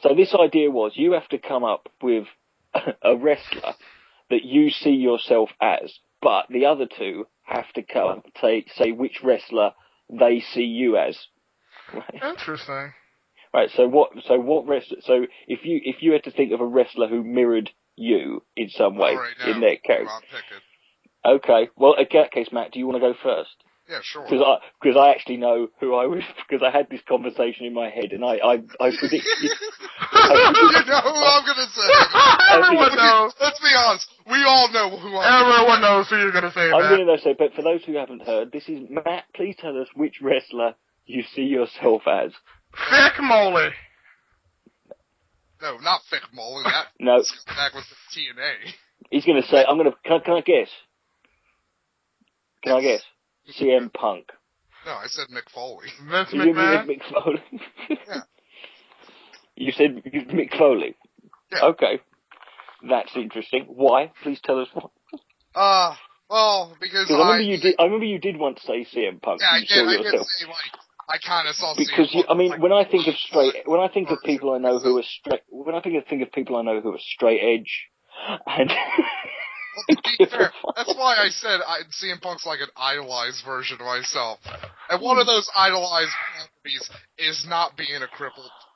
So this idea was you have to come up with a wrestler that you see yourself as, but the other two have to say which wrestler they see you as. Right? Interesting. Right. So if you had to think of a wrestler who mirrored you in some way in their character. Okay. Well, in that case, Matt, do you want to go first? Yeah, sure. Because I actually know who I was, because I had this conversation in my head, and I predicted. You know who I'm gonna say. Everyone knows. Let's be honest. We all know who Everyone knows who you're gonna say. I'm gonna say, but for those who haven't heard, this is Matt. Please tell us which wrestler you see yourself as. Thick Molly. No, not Thick Molly. No. That was the TNA. He's gonna say, can I guess? Can I guess? CM Punk. No, I said Mick Foley. Vince McMahon? Mick Foley. Yeah. You said Mick Foley? Yeah. Okay. That's interesting. Why? Please tell us why. Well, because I remember you did want to say CM Punk. Yeah, I did say, I kind of saw because CM Punk. when I think of people I know who are straight edge, and well, to be fair, that's why I said CM Punk's like an idolized version of myself. And one of those idolized qualities is not being a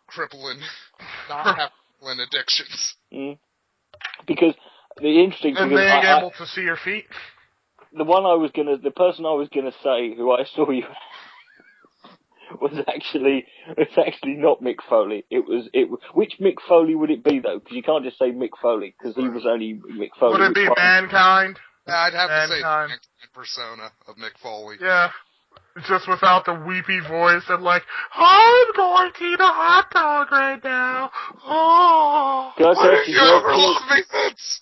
crippling, not having crippling addictions. Mm. Because the interesting thing is being able to see your feet. The person I was gonna say who I saw you was actually not Mick Foley. Which Mick Foley would it be though? Because you can't just say Mick Foley because he was only Mick Foley. Would it be Mankind? Yeah, I'd have to say the Mankind persona of Mick Foley. Yeah. Just without the weepy voice and like, I'm going to eat a hot dog right now. Oh. Can I tell you ever love me, Vince?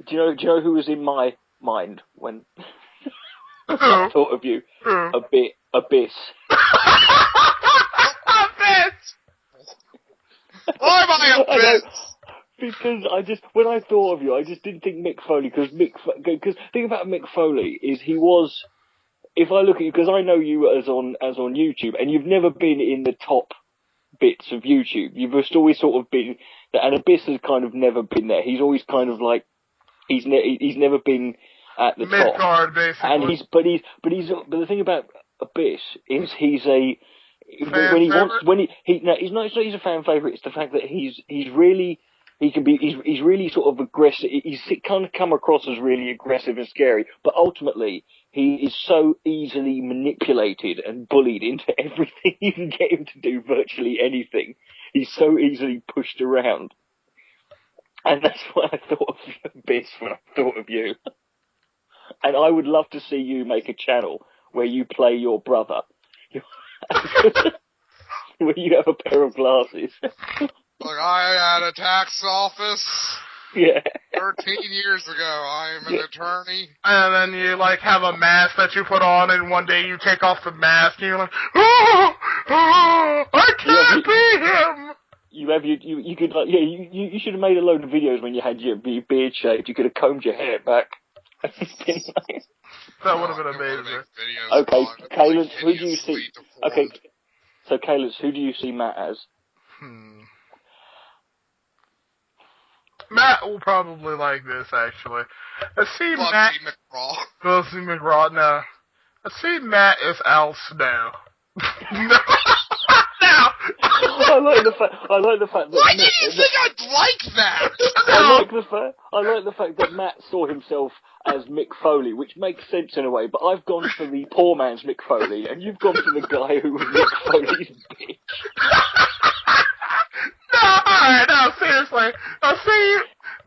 Do you know who was in my mind when I thought of you? Abyss. Abyss! Why am I Abyss? Because when I thought of you, I just didn't think Mick Foley, because the thing about Mick Foley is he was, if I look at you, because I know you as on YouTube, and you've never been in the top bits of YouTube. You've just always sort of been, and Abyss has kind of never been there. He's always kind of like, he's never been at the top. Mid-card, basically. And he's the thing about Abyss is he's a, he's a fan favorite. It's the fact that he's really sort of aggressive. He's kind of come across as really aggressive and scary, but ultimately he is so easily manipulated and bullied into everything. You can get him to do virtually anything. He's so easily pushed around. And that's why I thought of Abyss when I thought of you. And I would love to see you make a channel where you play your brother. Where you have a pair of glasses. Look, I had a tax office. Yeah. 13 years ago, I'm an attorney. And then you, like, have a mask that you put on, and one day you take off the mask, and you're like, oh, I can't be him! You could, like, you should have made a load of videos when you had your beard shaved. You could have combed your hair back. That would have been amazing. Okay, Caleb, who do you see? Okay, so Caleb, who do you see Matt as? Matt will probably like this, actually. I see Matt... Bugsy McGraw, no. I see Matt as Al Snow. No. I like the fact that... Why did you think I'd like that? I like the fact that Matt saw himself as Mick Foley, which makes sense in a way, but I've gone for the poor man's Mick Foley, and you've gone for the guy who was Mick Foley's bitch. No, alright, no, seriously. I see you...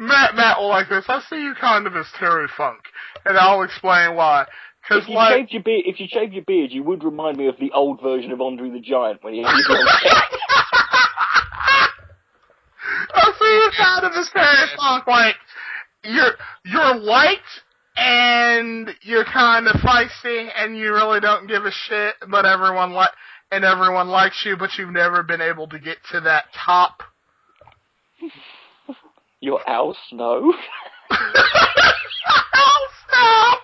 Matt will like this. I see you kind of as Terry Funk, and I'll explain why. If you shaved your beard, you would remind me of the old version of Andre the Giant when he had his long hair. I see you kind of as Terry Funk, like, you're light, and you're kind of feisty, and you really don't give a shit, but everyone likes you, but you've never been able to get to that top. You're Al Snow? Al Snow!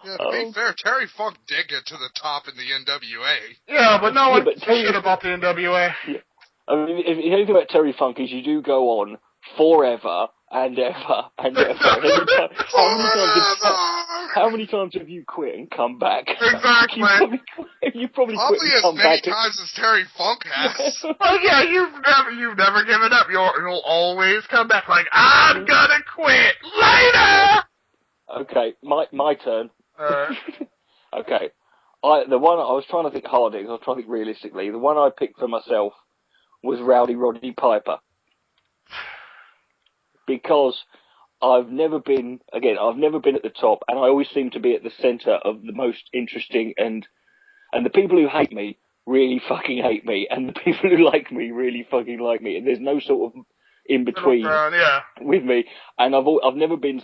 Yeah, to be fair, Terry Funk did get to the top in the NWA. Yeah, but no one gives a shit about the NWA. Yeah. I mean, if anything about Terry Funk is you do go on forever and ever and ever. How many times have you quit and come back? Exactly. You probably Probably quit and as come many back. times as Terry Funk has. Oh yeah, you've never given up. You'll always come back like, I'm gonna quit later. Okay, my turn. Alright. Okay. The one I was trying to think harder, I was trying to think realistically. The one I picked for myself was Rowdy Roddy Piper. Because I've never been at the top, and I always seem to be at the centre of the most interesting, and the people who hate me really fucking hate me, and the people who like me really fucking like me, and there's no sort of in between with me. And I've never been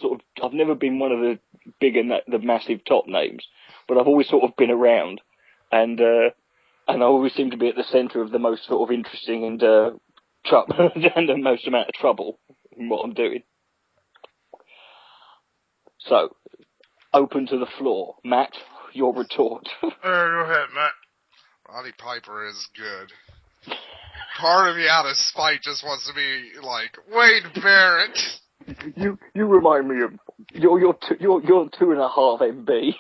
one of the big and the massive top names, but I've always sort of been around, and I always seem to be at the centre of the most sort of interesting and and the most amount of trouble in what I'm doing. So, open to the floor. Matt, your retort. Go ahead, Matt. Roddy Piper is good. Part of me out of spite just wants to be like, Wade Barrett. You remind me of you're 2.5 MB.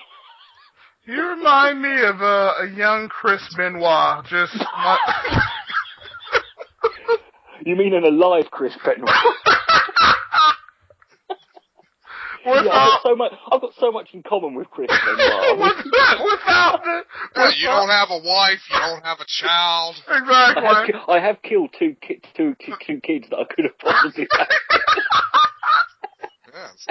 You remind me of a young Chris Benoit. Just You mean an alive Chris Benoit? I've got so much in common with Chris Benoit. You don't have a wife, you don't have a child. Exactly. I have killed two kids that I could have possibly had. Yes.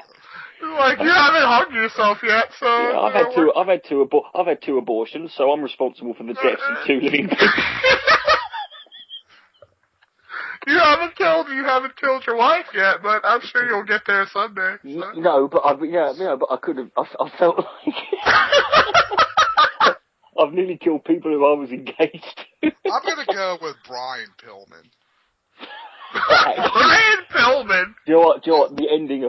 Like, you haven't hung yourself yet, so... Yeah, I've had two abortions, so I'm responsible for the deaths of 2 living people. You haven't killed your wife yet, but I'm sure you'll get there someday. So. No, but I could have. I felt like I've nearly killed people who I was engaged to. I'm gonna go with Brian Pillman. Brian Pillman. Do you know what? The ending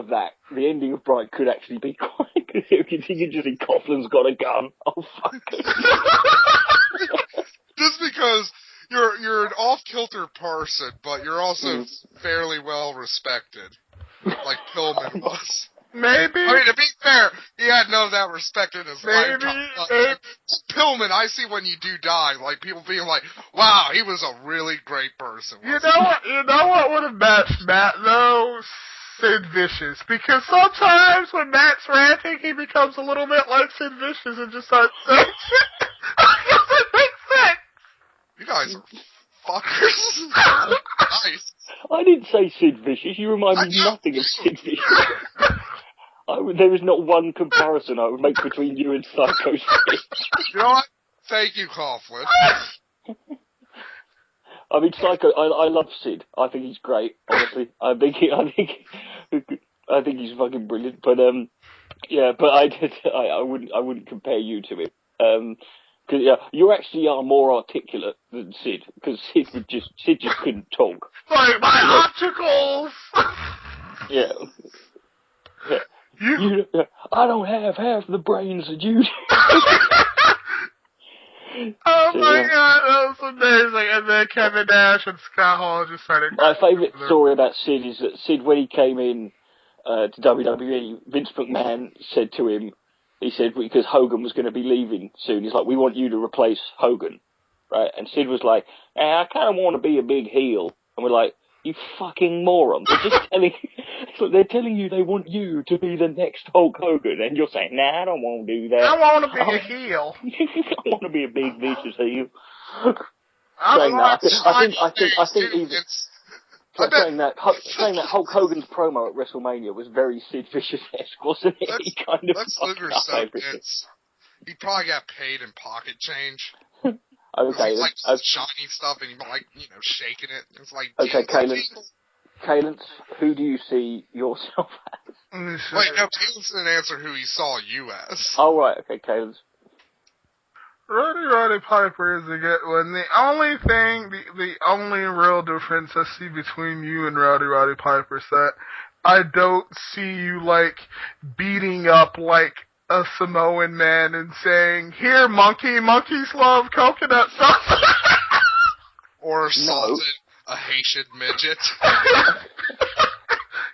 of Brian could actually be quite good. You can just see Coughlin's got a gun. Oh fuck. Just because. You're an off-kilter person, but you're also fairly well respected, like Pillman was. Maybe. I mean, to be fair, he had none of that respect in his lifetime. Pillman, I see when you do die, like people being like, "Wow, he was a really great person." You know what would have matched Matt though? Sid Vicious, because sometimes when Matt's ranting, he becomes a little bit like Sid Vicious and just starts saying shit. It makes sense. You guys are fuckers. Nice. I didn't say Sid Vicious. You remind me nothing of Sid Vicious. There is not one comparison I would make between you and Psycho Sid. You know what? Thank you, Coughlin. I mean, Psycho. I love Sid. I think he's great. Honestly, I think he's fucking brilliant. But but I wouldn't compare you to him. Cause you actually are more articulate than Sid, because Sid just couldn't talk. Like my obstacles. Yeah. I don't have half the brains that you do. Oh my god, that was amazing. And then Kevin Nash and Scott Hall just started. My favourite story about Sid is that Sid, when he came in to WWE, Vince McMahon said to him, he said, because Hogan was going to be leaving soon, he's like, we want you to replace Hogan, right? And Sid was like, I kind of want to be a big heel. And we're like, you fucking moron. They're telling you they want you to be the next Hulk Hogan, and you're saying, nah, I don't want to do that. I want to be a heel. I want to be a big vicious heel. I think saying that Hulk Hogan's promo at WrestleMania was very Sid Vicious-esque, wasn't it? He kind of fucked up everything. He probably got paid in pocket change. Okay. He like shiny stuff and he like, shaking it. It's like, okay, Calence, who do you see yourself as? Wait, no, Calence didn't answer who he saw you as. Oh, right, okay, Calence. Roddy Piper is a good one. The only real difference I see between you and Roddy Piper is that I don't see you, beating up, a Samoan man and saying, here, monkeys love coconut sauce. Or salted a Haitian midget.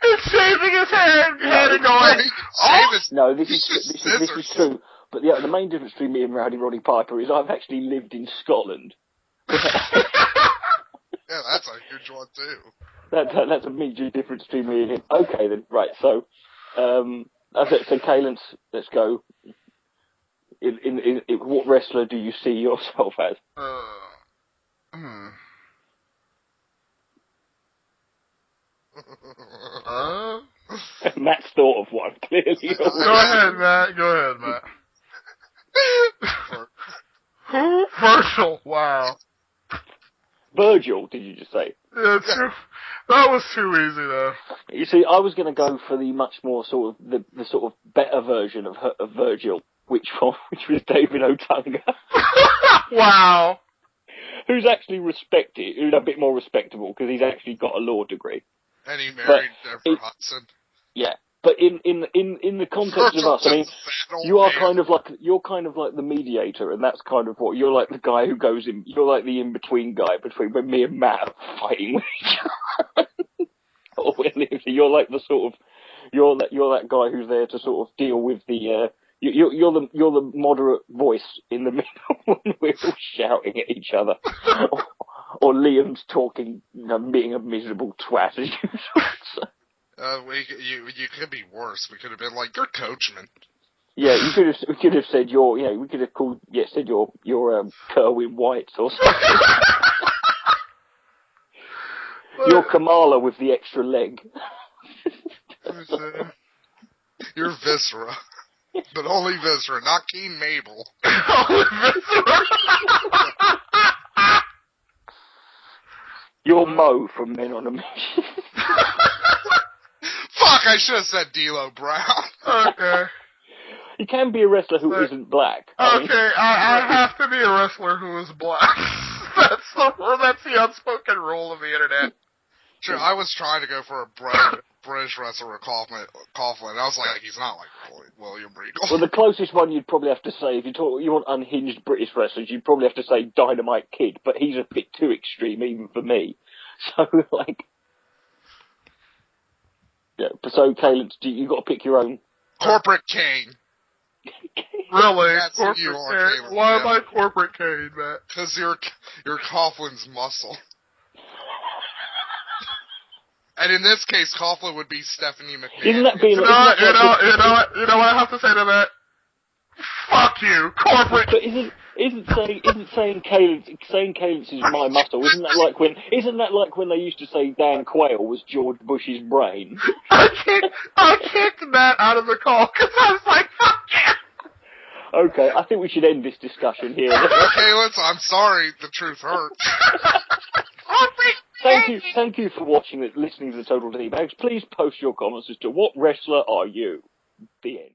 He's shaving his head and going, No, this is true. But the main difference between me and Rowdy Roddy Piper is I've actually lived in Scotland. Yeah, that's a huge one too. That's a major difference between me and him. Okay then, right. So, that's it. So, Kalen, let's go. In what wrestler do you see yourself as? Matt's thought of one, clearly. Go ahead, Matt. Who? Virgil. Wow. Virgil, did you just say? Yeah, that was too easy, though. You see, I was going to go for the much more sort of the sort of better version of Virgil, which was David Otunga. Wow. Who's actually respected, who's a bit more respectable because he's actually got a law degree. And he married Deborah Hudson. Yeah, but in the context of us, I mean, you're kind of like the mediator, and that's kind of what you're like, the guy who goes in. You're like the in between guy between when me and Matt are fighting with each other. Or you're like the sort of you're that guy who's there to sort of deal with the. You're the moderate voice in the middle when we're all shouting at each other. Or Liam's talking, being a miserable twat as usual. You could be worse. We could have been like, you're Coachman. Yeah, we could have said we could have said you're Kerwin White or something. You're Kamala with the extra leg. You're Viscera. But only Viscera, not Keen Mabel. You're Mo from Men on a Mission. Fuck, I should have said D'Lo Brown. Okay. You can be a wrestler who isn't black. Okay, I have to be a wrestler who is black. That's the unspoken rule of the internet. Sure, I was trying to go for a British wrestler, Coughlin. I was like, he's not like William Regal. Well, the closest one you'd probably have to say, if you want unhinged British wrestlers, you'd probably have to say Dynamite Kid, but he's a bit too extreme even for me. So, yeah. So, Caleb, you got to pick your own. Corporate Kane. Really? That's Corporate who you are, Kane? Caleb. Why am I Corporate Kane, Matt? Because you're Coughlin's muscle. And in this case, Coughlin would be Stephanie McMahon. Isn't that being? You know what I have to say to that? Fuck you, corporate. But isn't saying Caleb's is my muscle? Isn't that like when they used to say Dan Quayle was George Bush's brain? I kicked Matt out of the call because I was like, fuck you. Okay, I think we should end this discussion here. Okay, I'm sorry, the truth hurts. Thank you for listening to the Total D Bags. Please post your comments as to what wrestler are you. The end.